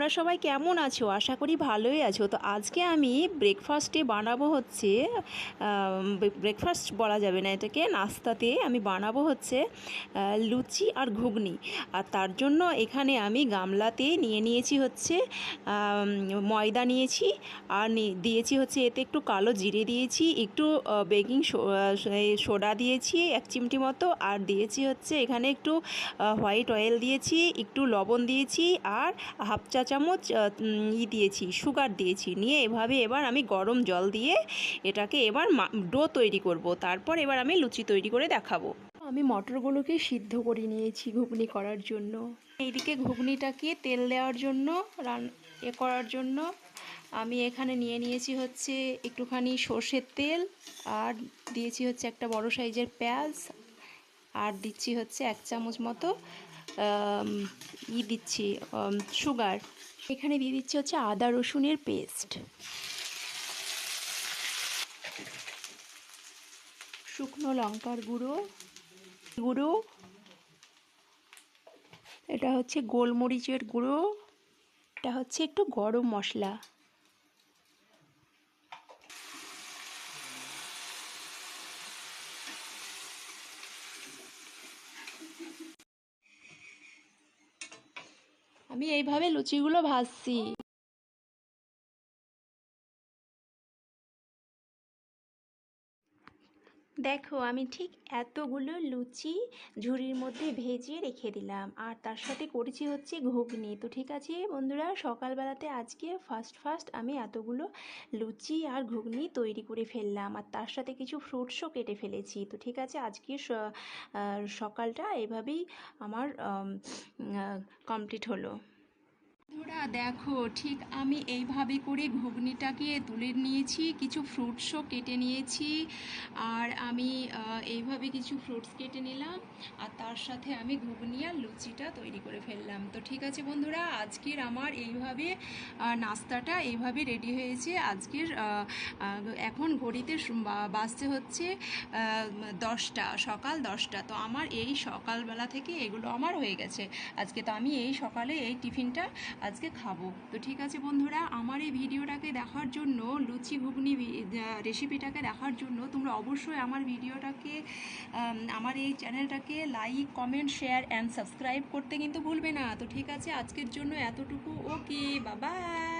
তোমরা সবাই কেমন আছো? আশা করি ভালোই আছো। তো আজকে আমি ব্রেকফাস্টে বানাবো হচ্ছে ব্রেকফাস্ট বলা যাবে না, এটাকে নাস্তাতে আমি বানাবো হচ্ছে লুচি আর ঘুগনি। আর তার জন্য এখানে আমি গামলাতে নিয়েছি হচ্ছে ময়দা নিয়েছি, আর দিয়েছি হচ্ছে এতে একটু কালো জিরে দিয়েছি, একটু বেকিং সোডা দিয়েছি 1 চিমটি মতো, আর দিয়েছি হচ্ছে এখানে একটু হোয়াইট অয়েল দিয়েছি, একটু লবণ দিয়েছি, আর হাফ চা চামচ দিয়েছি সুগার দিয়েছি। নিয়ে এবার আমি গরম জল দিয়ে এটাকে এবার ডো তৈরি করব। তারপর এবার আমি লুচি তৈরি করে দেখাবো। আমি মটরগুলোকে সিদ্ধ করে নিয়েছি ঘুগনি করার জন্য। এইদিকে ঘুগনিটাকে তেল দেওয়ার জন্য করার জন্য আমি এখানে নিয়েছি হচ্ছে একটুখানি সর্ষের তেল, আর দিয়েছি হচ্ছে একটা বড় সাইজের পেঁয়াজ, আর দিচ্ছি হচ্ছে 1 চামচ মতো দিচ্ছি সুগার। এখানে দিয়ে দিচ্ছি হচ্ছে আদা রসুনের পেস্ট, শুকনো লঙ্কার গুঁড়ো, এটা হচ্ছে গোলমরিচের গুঁড়ো, এটা হচ্ছে একটু গরম মশলা। আমি এইভাবে লুচিগুলো ভাজছি। দেখো আমি ঠিক এতগুলো লুচি ঝুড়ির মধ্যে ভেজে রেখে দিলাম, আর তার সাথে করেছি হচ্ছে ঘুগনি। তো ঠিক আছে বন্ধুরা, সকালবেলাতে আজকে ফার্স্ট আমি এতগুলো লুচি আর ঘুগনি তৈরি করে ফেললাম, আর তার সাথে কিছু ফ্রুটসও কেটে ফেলেছি। তো ঠিক আছে, আজকে সকালটা এভাবেই আমার কমপ্লিট হলো। বন্ধুরা দেখো, ঠিক আমি এইভাবে করে ঘুগনিটাকে তুলে নিয়েছি, কিছু ফ্রুটসও কেটে নিয়েছি, আর আমি এইভাবে কিছু ফ্রুটস কেটে নিলাম, আর তার সাথে আমি ঘুগনি আর লুচিটা তৈরি করে ফেললাম। তো ঠিক আছে বন্ধুরা, আজকের আমার এইভাবে নাস্তাটা এইভাবে রেডি হয়েছে। আজকের এখন ঘড়িতে বাজতে হচ্ছে 10টা, সকাল 10টা। তো আমার এই সকালবেলা থেকে এগুলো আমার হয়ে গেছে আজকে। তো আমি এই সকালে এই টিফিনটা আজকে খাবো। তো ঠিক আছে বন্ধুরা, আমার এই ভিডিওটাকে দেখার জন্য, লুচি ঘুগনি রেসিপিটাকে দেখার জন্য তোমরা অবশ্যই আমার ভিডিওটাকে, আমার এই চ্যানেলটাকে like, comment, share and subscribe করতে কিন্তু ভুলবে না। তো ঠিক আছে, আজকের জন্য এতটুকু। ওকে, বাই বাই।